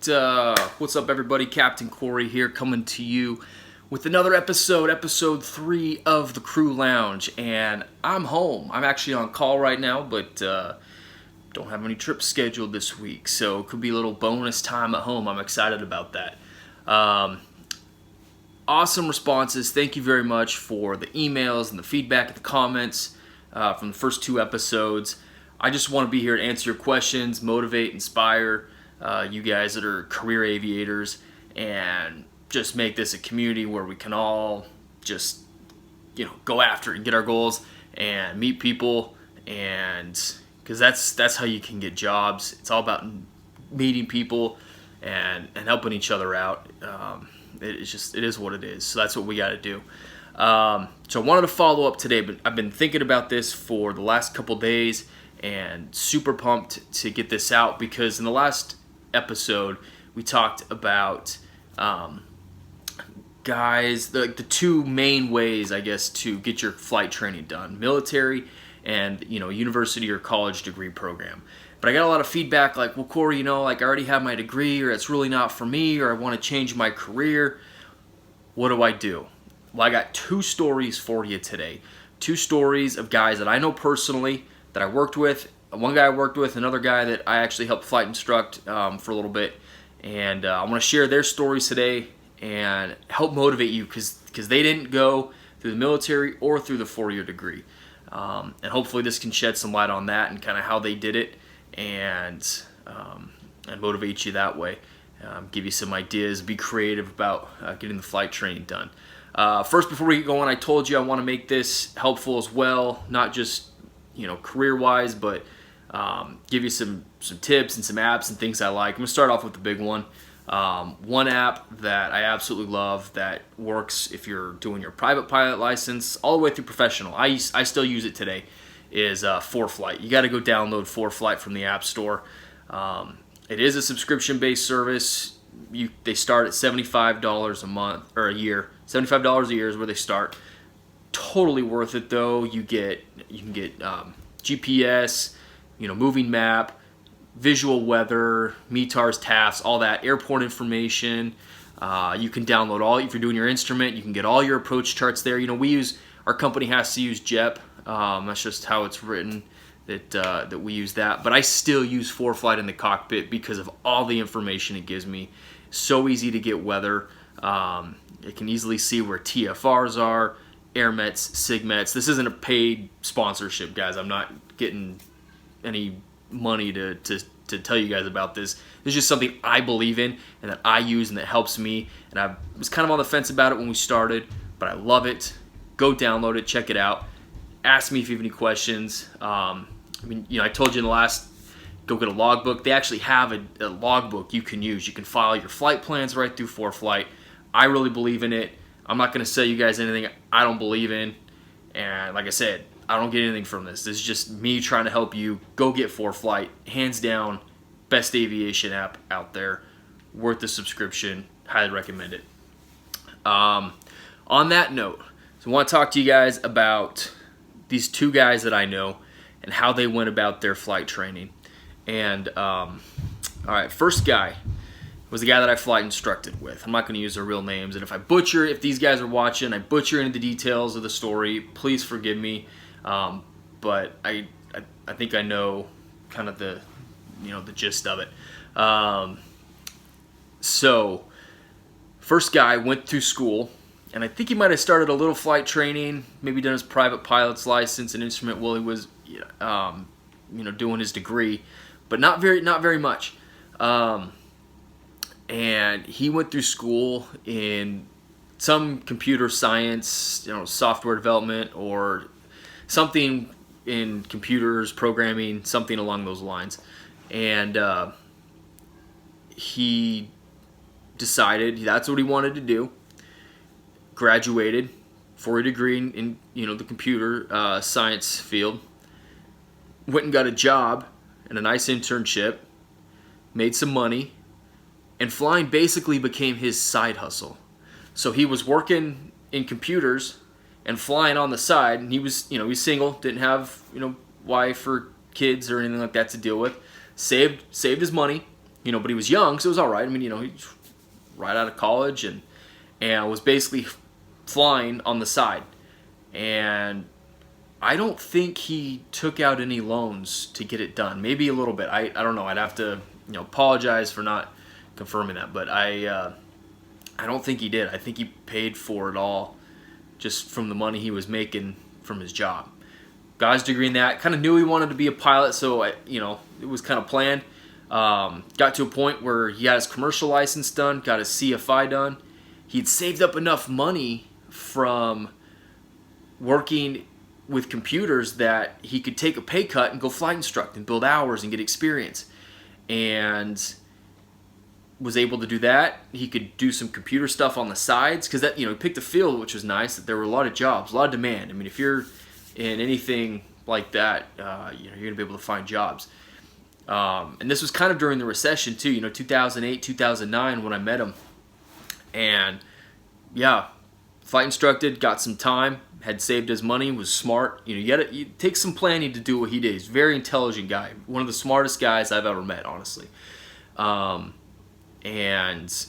What's up, everybody? Captain Corey here, coming to you with another episode 3 of the Crew Lounge, and I'm home. I'm actually on call right now, but don't have any trips scheduled this week, so it could be a little bonus time at home. I'm excited about that. Awesome responses. Thank you very much for the emails and the feedback and the comments from the first 2 episodes. I just want to be here to answer your questions, motivate, inspire you guys that are career aviators, and just make this a community where we can all just, go after it and get our goals and meet people, and because that's how you can get jobs. It's all about meeting people and helping each other out. It is what it is. So that's what we got to do. So I wanted to follow up today, but I've been thinking about this for the last couple days and super pumped to get this out, because in the last episode we talked about the 2 main ways, I guess, to get your flight training done: military and university or college degree program. But I got a lot of feedback like, well, Corey, I already have my degree, or it's really not for me, or I want to change my career. What do I do? Well, I got 2 stories for you today. 2 stories of guys that I know personally, that I worked with. One guy I worked with, another guy that I actually helped flight instruct for a little bit. And I want to share their stories today and help motivate you, because they didn't go through the military or through the 4-year degree. And hopefully this can shed some light on that and kind of how they did it, and motivate you that way. Give you some ideas, be creative about getting the flight training done. First, before we get going, I told you I want to make this helpful as well, not just career-wise, but give you some tips and some apps and things I like. I'm going to start off with the big one. One app that I absolutely love that works if you're doing your private pilot license all the way through professional. I still use it today, is ForeFlight. You got to go download ForeFlight from the App Store. It is a subscription-based service. They start at $75 a month or a year. $75 a year is where they start. Totally worth it though. You can get GPS, moving map, visual weather, METARs, TAFs, all that, airport information. You can download if you're doing your instrument, you can get all your approach charts there. Our company has to use JEP. That's just how it's written, that we use that. But I still use ForeFlight in the cockpit because of all the information it gives me. So easy to get weather. It can easily see where TFRs are, AIRMETS, SIGMETS. This isn't a paid sponsorship, guys. I'm not getting any money to tell you guys about this. This is just something I believe in and that I use and that helps me. And I was kind of on the fence about it when we started, but I love it. Go download it, check it out. Ask me if you have any questions. I told you in the last, go get a logbook. They actually have a logbook you can use. You can file your flight plans right through ForeFlight. I really believe in it. I'm not going to sell you guys anything I don't believe in. And like I said, I don't get anything from this. This is just me trying to help you. Go get ForeFlight. Hands down, best aviation app out there. Worth the subscription. Highly recommend it. On that note, so I want to talk to you guys about these 2 guys that I know and how they went about their flight training. And all right, first guy was the guy that I flight instructed with. I'm not going to use their real names, and if these guys are watching, I butcher into the details of the story, please forgive me. But I think I know kind of the gist of it. So first guy went through school, and I think he might have started a little flight training, maybe done his private pilot's license and instrument while he was doing his degree, but not very much. And he went through school in some computer science, software development, or something in computers, programming, something along those lines. And he decided that's what he wanted to do. Graduated, 4-year degree in the computer science field. Went and got a job and a nice internship. Made some money. And flying basically became his side hustle. So he was working in computers and flying on the side, and he was single, didn't have wife or kids or anything like that to deal with. Saved his money, but he was young, so it was all right. I mean, he's right out of college and was basically flying on the side. And I don't think he took out any loans to get it done. Maybe a little bit. I don't know. I'd have to apologize for not confirming that, but I don't think he did. I think he paid for it all just from the money he was making from his job. Got his degree in that. Kind of knew he wanted to be a pilot, so it was kind of planned. Got to a point where he got his commercial license done, got his CFI done. He'd saved up enough money from working with computers that he could take a pay cut and go flight instruct and build hours and get experience. And was able to do that. He could do some computer stuff on the sides because that he picked a field which was nice. That there were a lot of jobs, a lot of demand. I mean, if you're in anything like that, you're gonna be able to find jobs. And this was kind of during the recession too. 2008, 2009 when I met him. And yeah, flight instructed, got some time, had saved his money, was smart. You take some planning to do what he did. He's a very intelligent guy, one of the smartest guys I've ever met, honestly. And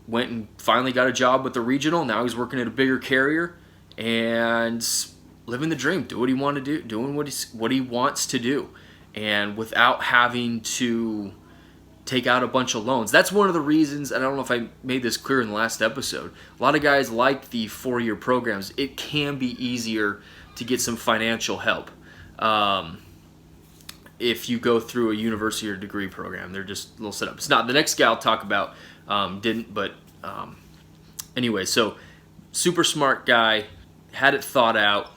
went and finally got a job with the regional. Now he's working at a bigger carrier and living the dream. Do what he want to do, doing what he wants to do, and without having to take out a bunch of loans. That's one of the reasons, and I don't know if I made this clear in the last episode, a lot of guys like the 4-year programs. It can be easier to get some financial help if you go through a university or degree program. They're just little setups. Now, the next guy I'll talk about didn't, but anyway, so super smart guy, had it thought out,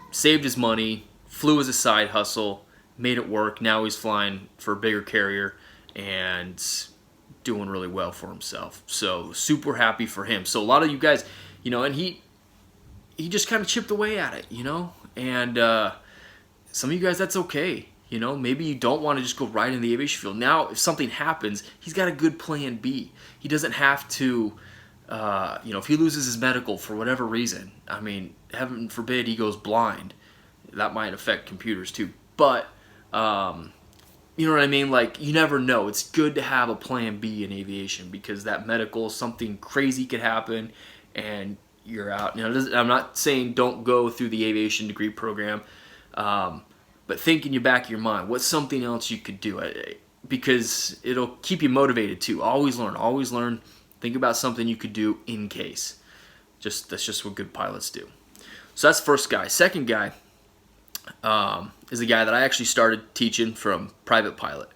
saved his money, flew as a side hustle, made it work. Now he's flying for a bigger carrier and doing really well for himself. So super happy for him. So a lot of you guys, and he just kind of chipped away at it, and some of you guys, that's okay. Maybe you don't want to just go right in the aviation field. Now, if something happens, he's got a good plan B. He doesn't have to, if he loses his medical for whatever reason, I mean, heaven forbid he goes blind. That might affect computers too. But, you know what I mean? Like, you never know. It's good to have a plan B in aviation because that medical, something crazy could happen and you're out. I'm not saying don't go through the aviation degree program. But think in your back of your mind, what's something else you could do? Because it'll keep you motivated too. Always learn. Think about something you could do in case. That's just what good pilots do. So that's the first guy. Second guy is a guy that I actually started teaching from private pilot.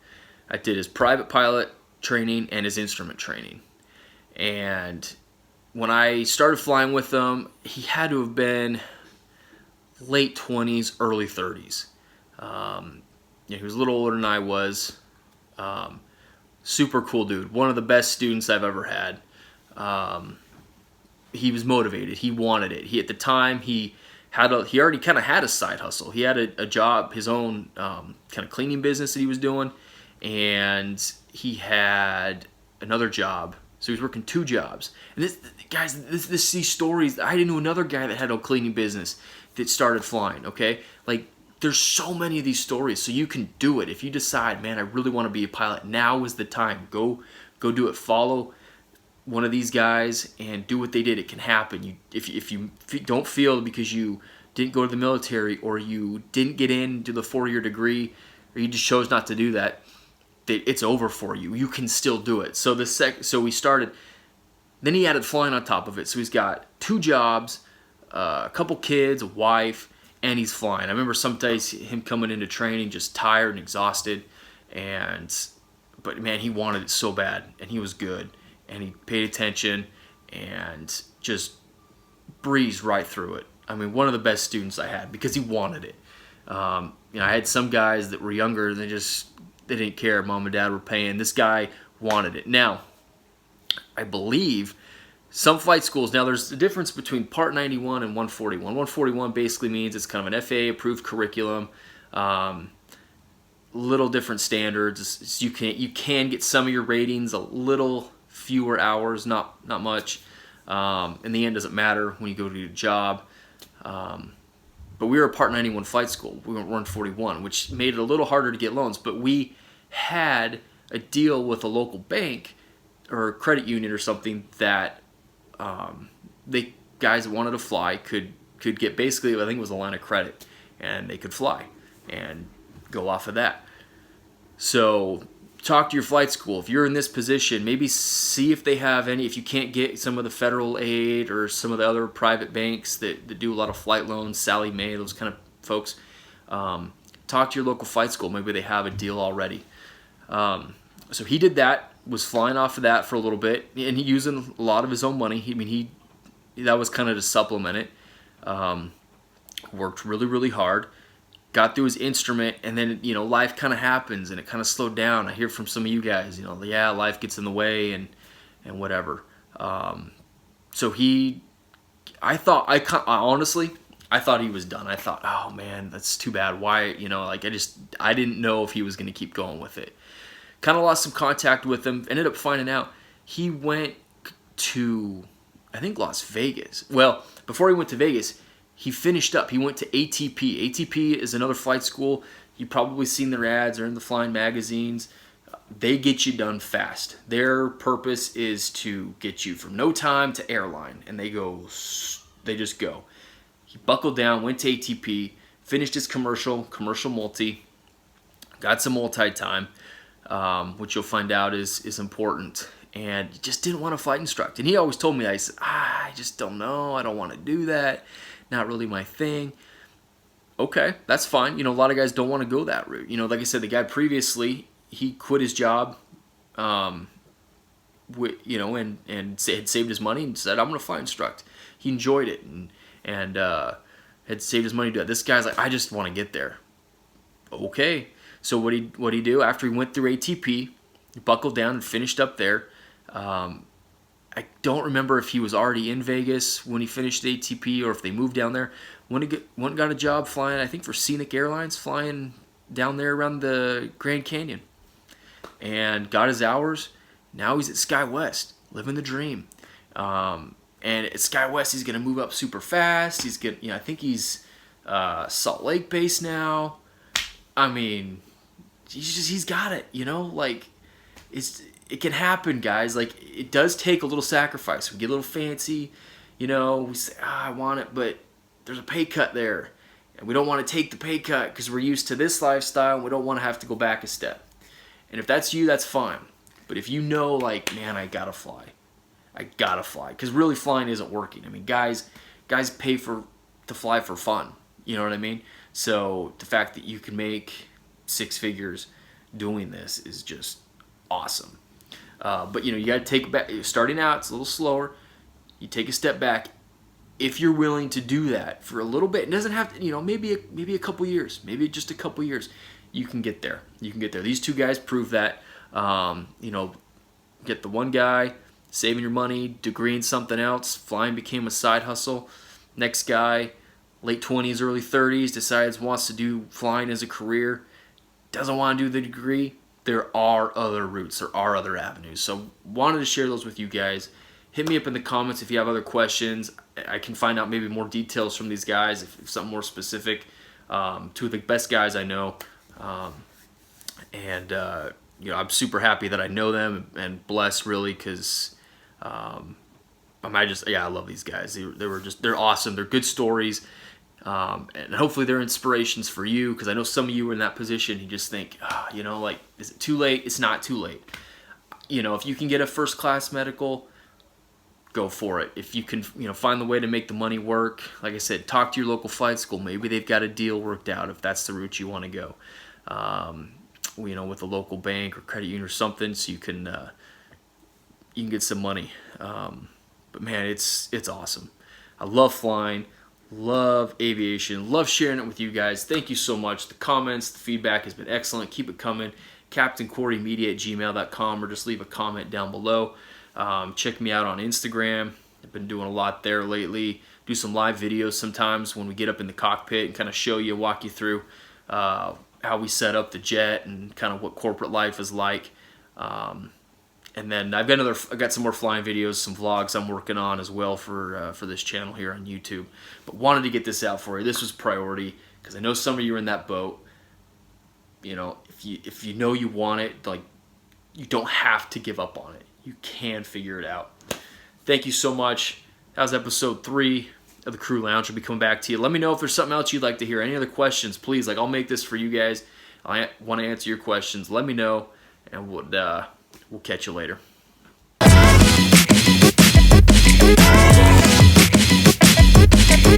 I did his private pilot training and his instrument training. And when I started flying with him, he had to have been late 20s, early 30s. He was a little older than I was. Super cool dude. One of the best students I've ever had. He was motivated. He wanted it. At the time he already kind of had a side hustle. He had a job, his own kind of cleaning business that he was doing, and he had another job. So he was working 2 jobs. And these stories. I didn't know another guy that had a cleaning business that started flying. Okay, like. There's so many of these stories, so you can do it. If you decide, man, I really want to be a pilot, now is the time. Go do it. Follow one of these guys and do what they did. It can happen. If you don't feel because you didn't go to the military or you didn't get into the 4-year degree or you just chose not to do that, it's over for you. You can still do it. So we started. Then he added flying on top of it. So he's got 2 jobs, a couple kids, a wife. And he's flying. I remember some days him coming into training just tired and exhausted, but man, he wanted it so bad, and he was good, and he paid attention, and just breezed right through it. I mean, one of the best students I had because he wanted it. I had some guys that were younger, and they didn't care. Mom and dad were paying. This guy wanted it. Now, I believe. Some flight schools, now there's a difference between Part 91 and 141. 141 basically means it's kind of an FAA-approved curriculum, little different standards. You can get some of your ratings a little fewer hours, not much. In the end, it doesn't matter when you go to your job. But we were a Part 91 flight school. We weren't 41, which made it a little harder to get loans. But we had a deal with a local bank or credit union or something that they guys that wanted to fly could get basically, I think it was a line of credit, and they could fly and go off of that. So talk to your flight school. If you're in this position, maybe see if they have any, if you can't get some of the federal aid or some of the other private banks that do a lot of flight loans, Sally Mae, those kind of folks, talk to your local flight school. Maybe they have a deal already. So he did that, was flying off of that for a little bit, and he using a lot of his own money. That was kind of to supplement it. Worked really, really hard. Got through his instrument, and then, life kind of happens, and it kind of slowed down. I hear from some of you guys, yeah, life gets in the way and whatever. So honestly, I thought he was done. I thought, oh man, that's too bad. Why, I didn't know if he was going to keep going with it. Kind of lost some contact with him. Ended up finding out he went to, I think, Las Vegas. Well, before he went to Vegas, he finished up. He went to ATP. ATP is another flight school. You've probably seen their ads or in the flying magazines. They get you done fast. Their purpose is to get you from no time to airline, and they just go. He buckled down, went to ATP, finished his commercial multi, got some multi-time, which you'll find out is important, and just didn't want to flight instruct. And he always told me, I just don't know. I don't want to do that. Not really my thing. Okay, that's fine. A lot of guys don't want to go that route. Like I said, the guy previously, he quit his job, and had saved his money and said, I'm going to flight instruct. He enjoyed it and had saved his money to do it. This guy's like, I just want to get there. Okay. So what he do after he went through ATP, he buckled down and finished up there. I don't remember if he was already in Vegas when he finished the ATP or if they moved down there. Went and got a job flying, I think, for Scenic Airlines, flying down there around the Grand Canyon. And got his hours. Now he's at SkyWest, living the dream. And at SkyWest, he's going to move up super fast. He's I think he's Salt Lake based now. I mean, he's got it, it can happen, guys. Like, it does take a little sacrifice. We get a little fancy, we say, I want it, but there's a pay cut there. And we don't want to take the pay cut because we're used to this lifestyle and we don't want to have to go back a step. And if that's you, that's fine. But if man, I gotta fly. Because really flying isn't working. I mean, guys pay to fly for fun. You know what I mean? So the fact that you can make six figures doing this is just awesome. But you got to take back. Starting out, it's a little slower. You take a step back. If you're willing to do that for a little bit, it doesn't have to. Maybe a couple years, maybe just a couple years, you can get there. These two guys prove that. Get the one guy saving your money, degree in something else. Flying became a side hustle. Next guy, late 20s, early 30s, wants to do flying as a career. Doesn't want to do the degree. There are other routes. There are other avenues. So wanted to share those with you guys. Hit me up in the comments if you have other questions. I can find out maybe more details from these guys, if something more specific. Two of the best guys I know. I'm super happy that I know them and blessed, really, because I love these guys. They're awesome. They're good stories. And hopefully they're inspirations for you, because I know some of you are in that position. You just think, is it too late? It's not too late. If you can get a first class medical, go for it. If you can, find the way to make the money work, like I said, talk to your local flight school. Maybe they've got a deal worked out if that's the route you want to go. With a local bank or credit union or something, so you can get some money. But man, it's awesome. I love flying. Love aviation. Love sharing it with you guys. Thank you so much. The comments, the feedback has been excellent. Keep it coming. CaptainCoreyMedia@gmail.com, or just leave a comment down below. Check me out on Instagram. I've been doing a lot there lately. Do some live videos sometimes when we get up in the cockpit and kind of walk you through how we set up the jet and kind of what corporate life is like. And then I've got some more flying videos, some vlogs I'm working on as well for this channel here on YouTube. But wanted to get this out for you. This was priority because I know some of you are in that boat. If you know you want it, you don't have to give up on it. You can figure it out. Thank you so much. That was episode 3 of the Crew Lounge. I'll be coming back to you. Let me know if there's something else you'd like to hear. Any other questions, please. Like, I'll make this for you guys. I want to answer your questions. Let me know, and we'll catch you later.